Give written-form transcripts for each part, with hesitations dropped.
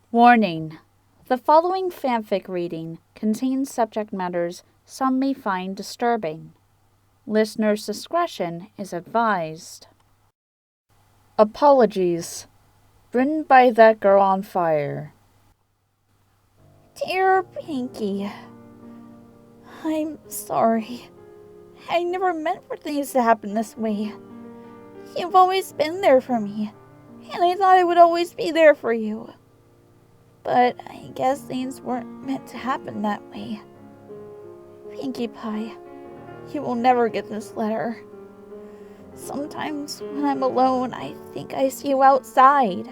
Warning: the following fanfic reading contains subject matters some may find disturbing. Listener's discretion is advised. Apologies. Written by ThatGirlOnFire. Dear Pinkie, I'm sorry. I never meant for things to happen this way. You've always been there for me, and I thought I would always be there for you. But I guess things weren't meant to happen that way. Pinkie Pie, you will never get this letter. Sometimes when I'm alone, I think I see you outside.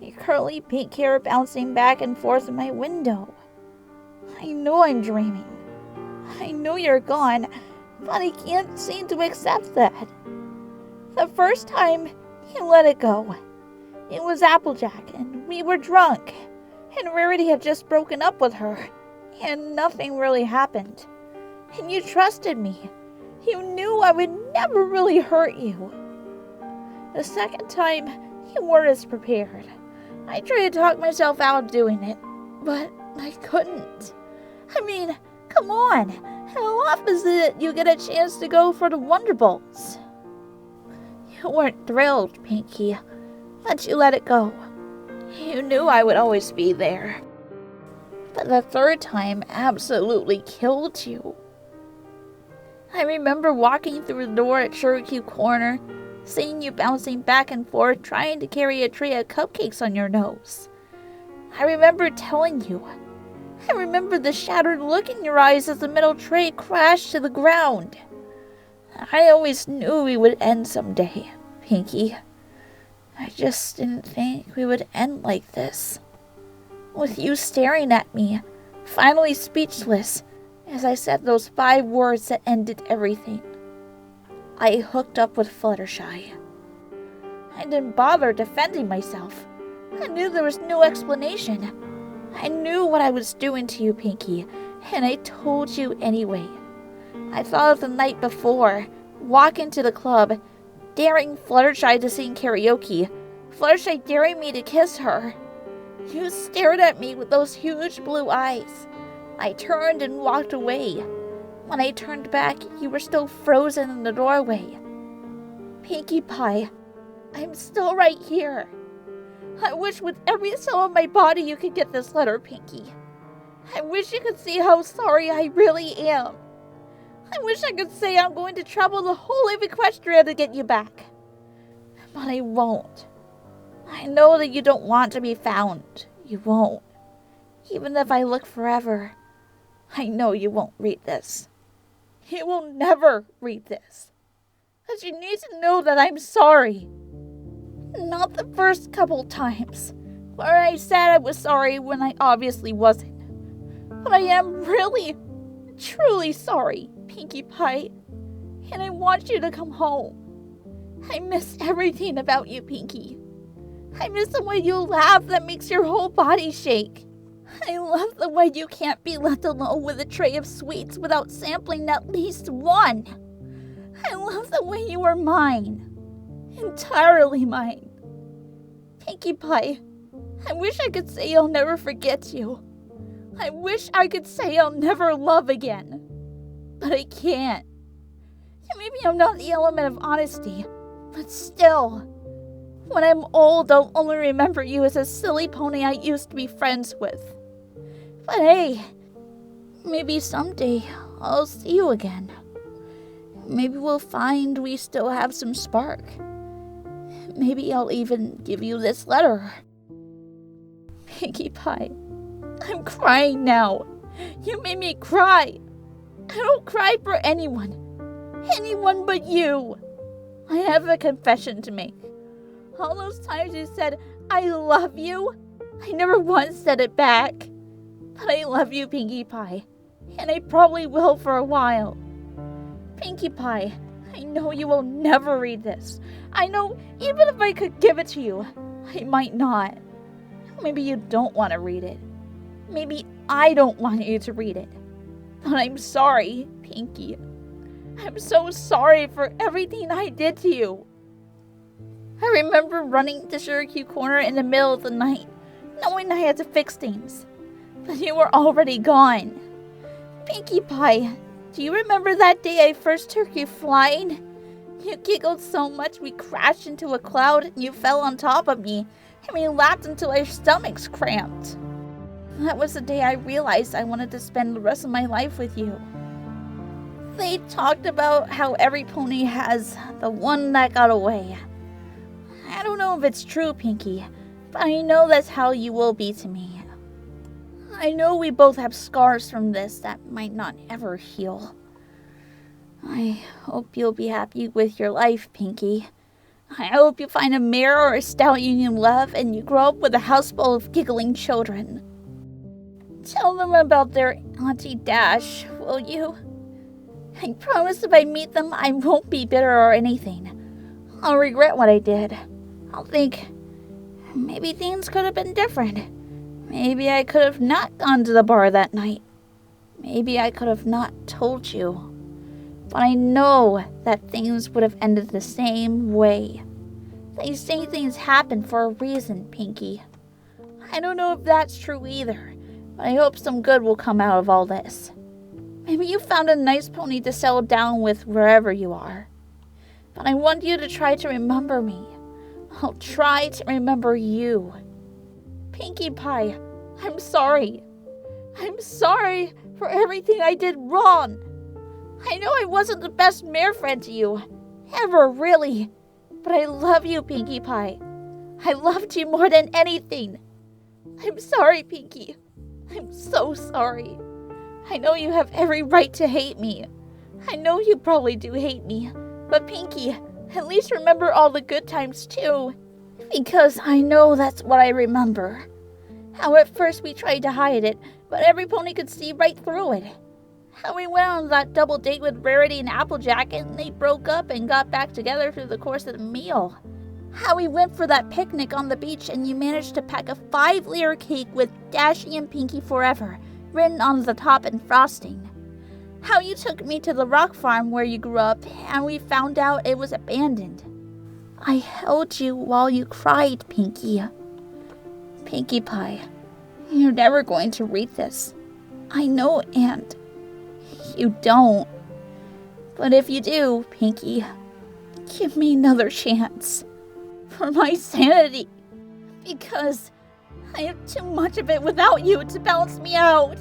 Your curly pink hair bouncing back and forth in my window. I know I'm dreaming. I know you're gone, but I can't seem to accept that. The first time, you let it go. It was Applejack, and we were drunk. And Rarity had just broken up with her, and nothing really happened. And you trusted me. You knew I would never really hurt you. The second time, you weren't as prepared. I tried to talk myself out of doing it, but I couldn't. I mean, come on. How often is it you get a chance to go for the Wonderbolts? You weren't thrilled, Pinkie, but you let it go. You knew I would always be there. But the third time absolutely killed you. I remember walking through the door at Cherokee Corner, seeing you bouncing back and forth trying to carry a tray of cupcakes on your nose. I remember telling you. I remember the shattered look in your eyes as the metal tray crashed to the ground. I always knew we would end someday, Pinkie. I just didn't think we would end like this. With you staring at me, finally speechless, as I said those 5 words that ended everything. I hooked up with Fluttershy. I didn't bother defending myself. I knew there was no explanation. I knew what I was doing to you, Pinkie, and I told you anyway. I thought of the night before, walking to the club, daring Fluttershy to sing karaoke, Fluttershy daring me to kiss her. You stared at me with those huge blue eyes. I turned and walked away. When I turned back, you were still frozen in the doorway. Pinkie Pie, I'm still right here. I wish with every cell of my body you could get this letter, Pinkie. I wish you could see how sorry I really am. I wish I could say I'm going to travel the whole of Equestria to get you back. But I won't. I know that you don't want to be found. You won't. Even if I look forever, I know you won't read this. You will never read this. But you need to know that I'm sorry. Not the first couple times, where I said I was sorry when I obviously wasn't. But I am really, truly sorry, Pinkie Pie. And I want you to come home. I miss everything about you, Pinkie. I miss the way you laugh that makes your whole body shake. I love the way you can't be left alone with a tray of sweets without sampling at least one. I love the way you are mine. Entirely mine. Pinkie Pie, I wish I could say I'll never forget you. I wish I could say I'll never love again. But I can't. Maybe I'm not the element of honesty, but still. When I'm old, I'll only remember you as a silly pony I used to be friends with. But hey, maybe someday I'll see you again. Maybe we'll find we still have some spark. Maybe I'll even give you this letter. Pinkie Pie, I'm crying now. You made me cry. I don't cry for anyone. Anyone but you. I have a confession to make. All those times you said, I love you, I never once said it back. But I love you, Pinkie Pie, and I probably will for a while. Pinkie Pie, I know you will never read this. I know even if I could give it to you, I might not. Maybe you don't want to read it. Maybe I don't want you to read it. But I'm sorry, Pinkie. I'm so sorry for everything I did to you. I remember running to Cherokee Corner in the middle of the night, knowing I had to fix things. But you were already gone. Pinkie Pie, do you remember that day I first took you flying? You giggled so much we crashed into a cloud and you fell on top of me, and we laughed until our stomachs cramped. That was the day I realized I wanted to spend the rest of my life with you. They talked about how every pony has the one that got away. I don't know if it's true, Pinkie, but I know that's how you will be to me. I know we both have scars from this that might not ever heal. I hope you'll be happy with your life, Pinkie. I hope you find a mirror or a stallion you love and you grow up with a house full of giggling children. Tell them about their Auntie Dash, will you? I promise if I meet them, I won't be bitter or anything. I'll regret what I did. I'll think, maybe things could have been different. Maybe I could have not gone to the bar that night. Maybe I could have not told you. But I know that things would have ended the same way. They say things happen for a reason, Pinkie. I don't know if that's true either, but I hope some good will come out of all this. Maybe you found a nice pony to settle down with wherever you are. But I want you to try to remember me. I'll try to remember you. Pinkie Pie, I'm sorry. I'm sorry for everything I did wrong. I know I wasn't the best mare friend to you, ever really, but I love you, Pinkie Pie. I loved you more than anything. I'm sorry, Pinkie. I'm so sorry. I know you have every right to hate me. I know you probably do hate me, but Pinkie, at least remember all the good times too. Because I know that's what I remember. How at first we tried to hide it, but every pony could see right through it. How we went on that double date with Rarity and Applejack and they broke up and got back together through the course of the meal. How we went for that picnic on the beach and you managed to pack a 5-layer cake with Dashy and Pinkie Forever written on the top and frosting. How you took me to the rock farm where you grew up and we found out it was abandoned. I held you while you cried, Pinkie. Pinkie Pie, you're never going to read this. I know, and you don't. But if you do, Pinkie, give me another chance. For my sanity. Because I have too much of it without you to balance me out.